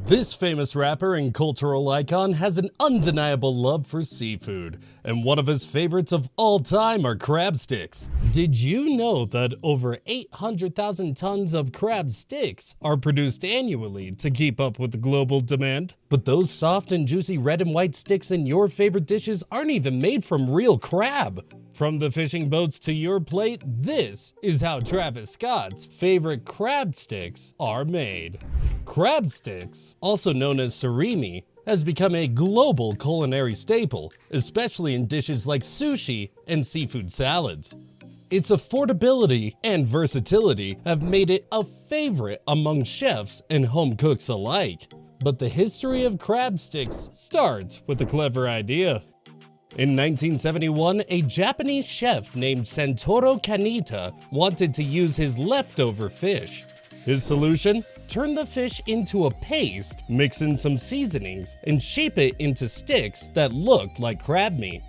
This famous rapper and cultural icon has an undeniable love for seafood, and one of his favorites of all time are crab sticks. Did you know that over 800,000 tons of crab sticks are produced annually to keep up with the global demand? But those soft and juicy red and white sticks in your favorite dishes aren't even made from real crab. From the fishing boats to your plate, this is how Travis Scott's favorite crab sticks are made. Crab sticks, also known as surimi, has become a global culinary staple, especially in dishes like sushi and seafood salads. Its affordability and versatility have made it a favorite among chefs and home cooks alike. But the history of crab sticks starts with a clever idea. In 1971, a Japanese chef named Santoro Kanita wanted to use his leftover fish. His solution? Turn the fish into a paste, mix in some seasonings, and shape it into sticks that looked like crab meat.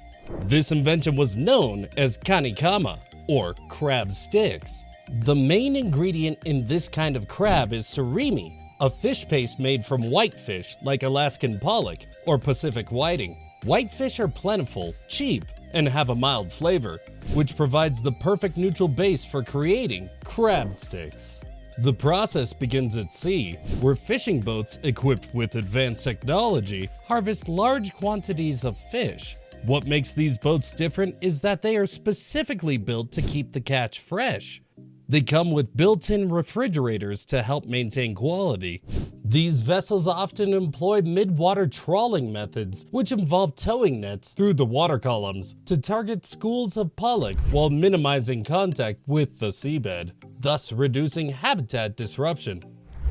This invention was known as kanikama, or crab sticks. The main ingredient in this kind of crab is surimi, a fish paste made from whitefish like Alaskan pollock or Pacific whiting. Whitefish are plentiful, cheap, and have a mild flavor, which provides the perfect neutral base for creating crab sticks. The process begins at sea, where fishing boats equipped with advanced technology harvest large quantities of fish. What makes these boats different is that they are specifically built to keep the catch fresh. They come with built-in refrigerators to help maintain quality. These vessels often employ mid-water trawling methods, which involve towing nets through the water columns to target schools of pollock while minimizing contact with the seabed, thus reducing habitat disruption.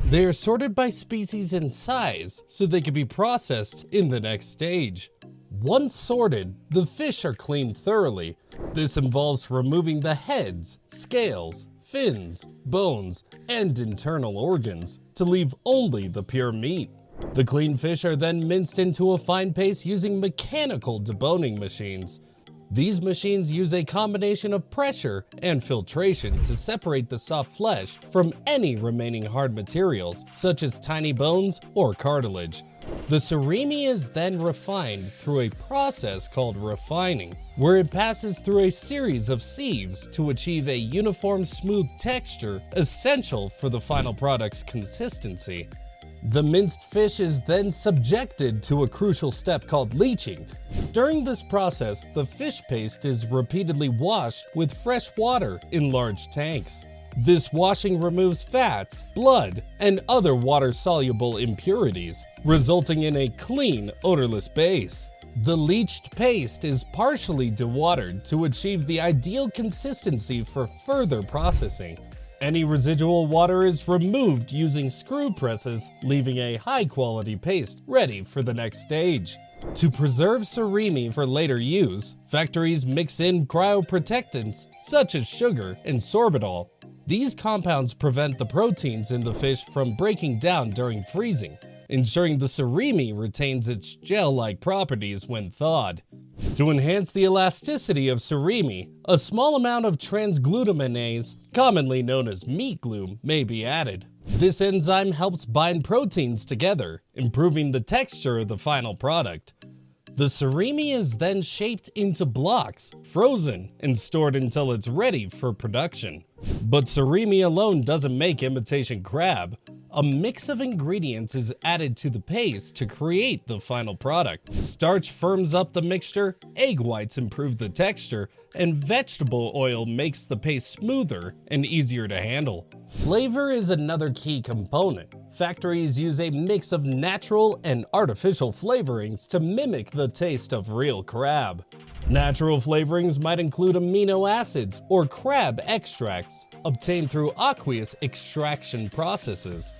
They are sorted by species and size, so they can be processed in the next stage. Once sorted, the fish are cleaned thoroughly. This involves removing the heads, scales, fins, bones, and internal organs to leave only the pure meat. The clean fish are then minced into a fine paste using mechanical deboning machines. These machines use a combination of pressure and filtration to separate the soft flesh from any remaining hard materials, such as tiny bones or cartilage. The surimi is then refined through a process called refining, where it passes through a series of sieves to achieve a uniform smooth texture essential for the final product's consistency. The minced fish is then subjected to a crucial step called leaching. During this process, the fish paste is repeatedly washed with fresh water in large tanks. This washing removes fats, blood, and other water-soluble impurities, resulting in a clean, odorless base. The leached paste is partially dewatered to achieve the ideal consistency for further processing. Any residual water is removed using screw presses, leaving a high-quality paste ready for the next stage. To preserve surimi for later use, factories mix in cryoprotectants such as sugar and sorbitol. These compounds prevent the proteins in the fish from breaking down during freezing, ensuring the surimi retains its gel-like properties when thawed. To enhance the elasticity of surimi, a small amount of transglutaminase, commonly known as meat glue, may be added. This enzyme helps bind proteins together, improving the texture of the final product. The surimi is then shaped into blocks, frozen, and stored until it's ready for production. But surimi alone doesn't make imitation crab. A mix of ingredients is added to the paste to create the final product. Starch firms up the mixture, egg whites improve the texture, and vegetable oil makes the paste smoother and easier to handle. Flavor is another key component. Factories use a mix of natural and artificial flavorings to mimic the taste of real crab. Natural flavorings might include amino acids or crab extracts obtained through aqueous extraction processes.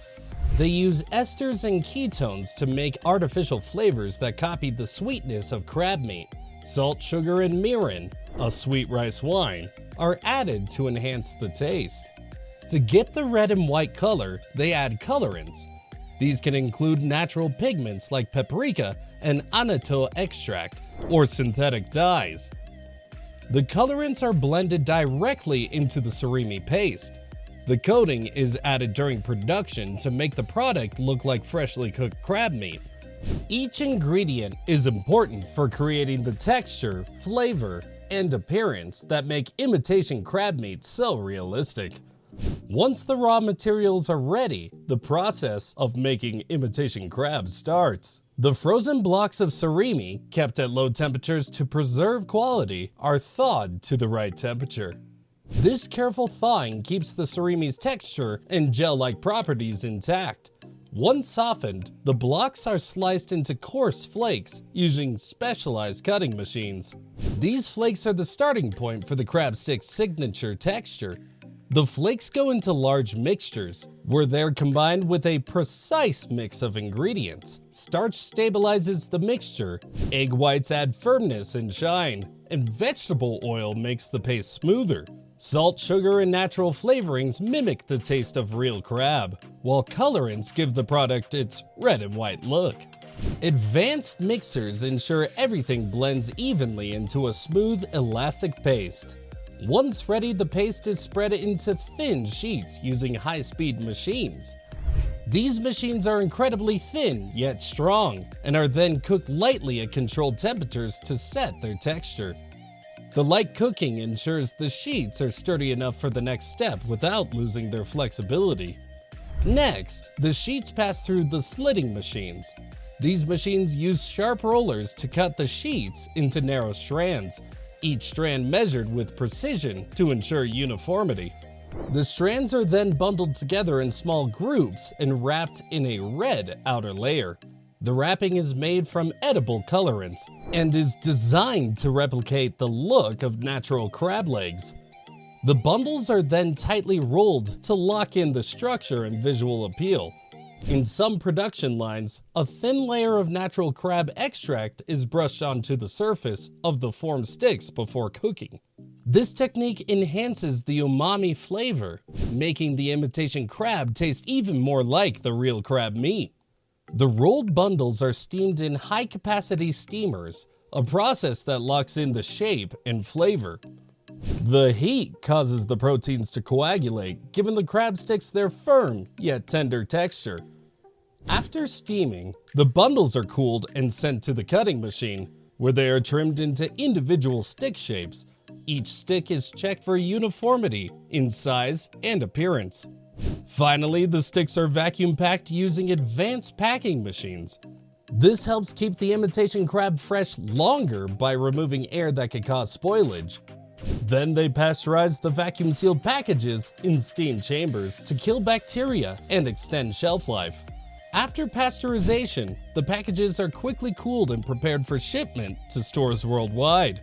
They use esters and ketones to make artificial flavors that copy the sweetness of crab meat. Salt, sugar, and mirin, a sweet rice wine, are added to enhance the taste. To get the red and white color, they add colorants. These can include natural pigments like paprika and annatto extract, or synthetic dyes. The colorants are blended directly into the surimi paste. The coating is added during production to make the product look like freshly cooked crab meat. Each ingredient is important for creating the texture, flavor, and appearance that make imitation crab meat so realistic. Once the raw materials are ready, the process of making imitation crab starts. The frozen blocks of surimi, kept at low temperatures to preserve quality, are thawed to the right temperature. This careful thawing keeps the surimi's texture and gel-like properties intact. Once softened, the blocks are sliced into coarse flakes using specialized cutting machines. These flakes are the starting point for the crab stick's signature texture. The flakes go into large mixtures, where they're combined with a precise mix of ingredients. Starch stabilizes the mixture, egg whites add firmness and shine, and vegetable oil makes the paste smoother. Salt, sugar, and natural flavorings mimic the taste of real crab, while colorants give the product its red and white look. Advanced mixers ensure everything blends evenly into a smooth, elastic paste. Once ready, the paste is spread into thin sheets using high-speed machines. These machines are incredibly thin yet strong, and are then cooked lightly at controlled temperatures to set their texture. The light cooking ensures the sheets are sturdy enough for the next step without losing their flexibility. Next, the sheets pass through the slitting machines. These machines use sharp rollers to cut the sheets into narrow strands, each strand measured with precision to ensure uniformity. The strands are then bundled together in small groups and wrapped in a red outer layer. The wrapping is made from edible colorants and is designed to replicate the look of natural crab legs. The bundles are then tightly rolled to lock in the structure and visual appeal. In some production lines, a thin layer of natural crab extract is brushed onto the surface of the formed sticks before cooking. This technique enhances the umami flavor, making the imitation crab taste even more like the real crab meat. The rolled bundles are steamed in high-capacity steamers, a process that locks in the shape and flavor. The heat causes the proteins to coagulate, giving the crab sticks their firm yet tender texture. After steaming, the bundles are cooled and sent to the cutting machine, where they are trimmed into individual stick shapes. Each stick is checked for uniformity in size and appearance. Finally, the sticks are vacuum packed using advanced packing machines. This helps keep the imitation crab fresh longer by removing air that could cause spoilage. Then they pasteurize the vacuum-sealed packages in steam chambers to kill bacteria and extend shelf life. After pasteurization, the packages are quickly cooled and prepared for shipment to stores worldwide.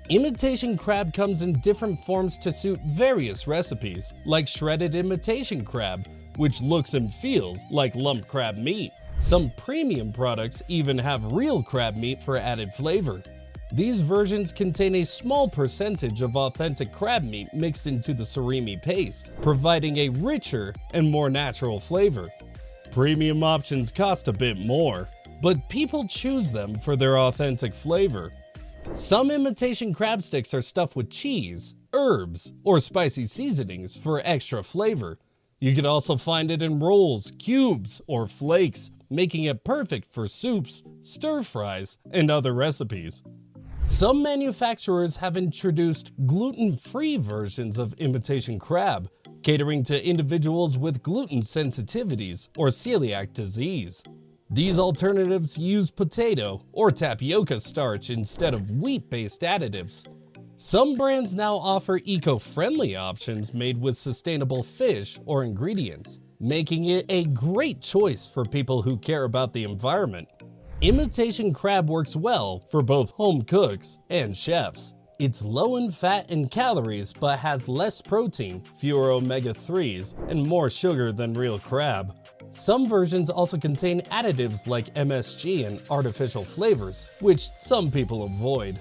Imitation crab comes in different forms to suit various recipes, like shredded imitation crab, which looks and feels like lumped crab meat. Some premium products even have real crab meat for added flavor. These versions contain a small percentage of authentic crab meat mixed into the surimi paste, providing a richer and more natural flavor. Premium options cost a bit more, but people choose them for their authentic flavor. Some imitation crab sticks are stuffed with cheese, herbs, or spicy seasonings for extra flavor. You can also find it in rolls, cubes, or flakes, making it perfect for soups, stir-fries, and other recipes. Some manufacturers have introduced gluten-free versions of imitation crab, catering to individuals with gluten sensitivities or celiac disease. These alternatives use potato or tapioca starch instead of wheat-based additives. Some brands now offer eco-friendly options made with sustainable fish or ingredients, making it a great choice for people who care about the environment. Imitation crab works well for both home cooks and chefs. It's low in fat and calories but has less protein, fewer omega-3s, and more sugar than real crab. Some versions also contain additives like MSG and artificial flavors, which some people avoid.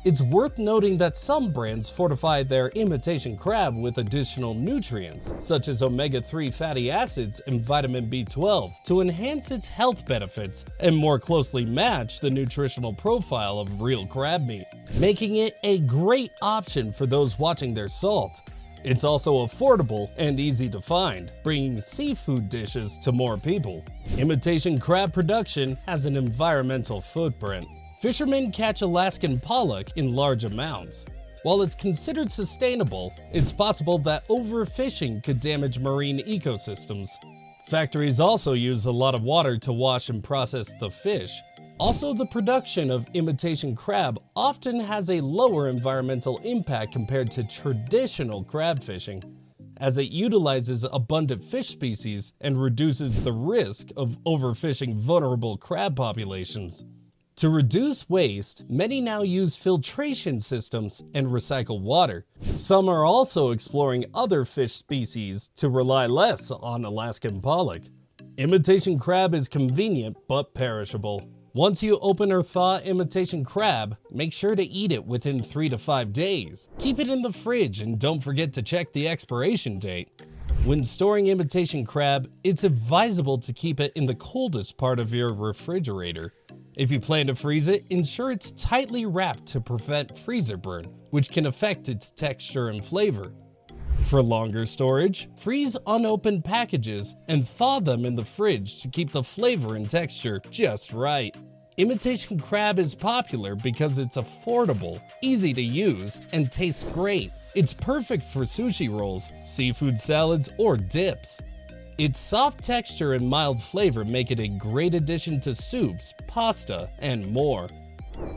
It's worth noting that some brands fortify their imitation crab with additional nutrients, such as omega-3 fatty acids and vitamin B12, to enhance its health benefits and more closely match the nutritional profile of real crab meat, making it a great option for those watching their salt. It's also affordable and easy to find, bringing seafood dishes to more people. Imitation crab production has an environmental footprint. Fishermen catch Alaskan pollock in large amounts. While it's considered sustainable, it's possible that overfishing could damage marine ecosystems. Factories also use a lot of water to wash and process the fish. Also, the production of imitation crab often has a lower environmental impact compared to traditional crab fishing, as it utilizes abundant fish species and reduces the risk of overfishing vulnerable crab populations. To reduce waste, many now use filtration systems and recycle water. Some are also exploring other fish species to rely less on Alaskan pollock. Imitation crab is convenient but perishable. Once you open or thaw imitation crab, make sure to eat it within 3 to 5 days. Keep it in the fridge and don't forget to check the expiration date. When storing imitation crab, it's advisable to keep it in the coldest part of your refrigerator. If you plan to freeze it, ensure it's tightly wrapped to prevent freezer burn, which can affect its texture and flavor. For longer storage, freeze unopened packages and thaw them in the fridge to keep the flavor and texture just right. Imitation crab is popular because it's affordable, easy to use, and tastes great. It's perfect for sushi rolls, seafood salads, or dips. Its soft texture and mild flavor make it a great addition to soups, pasta, and more.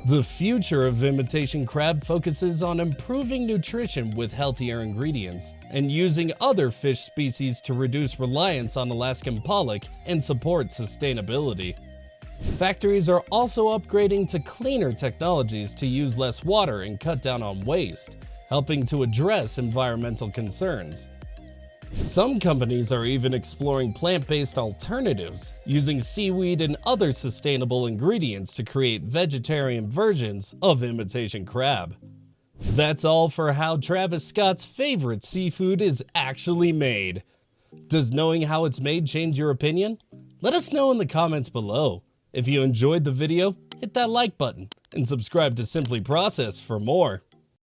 The future of imitation crab focuses on improving nutrition with healthier ingredients and using other fish species to reduce reliance on Alaskan pollock and support sustainability. Factories are also upgrading to cleaner technologies to use less water and cut down on waste, helping to address environmental concerns. Some companies are even exploring plant-based alternatives, using seaweed and other sustainable ingredients to create vegetarian versions of imitation crab. That's all for how Travis Scott's favorite seafood is actually made. Does knowing how it's made change your opinion? Let us know in the comments below. If you enjoyed the video, hit that like button and subscribe to Simply Processed for more.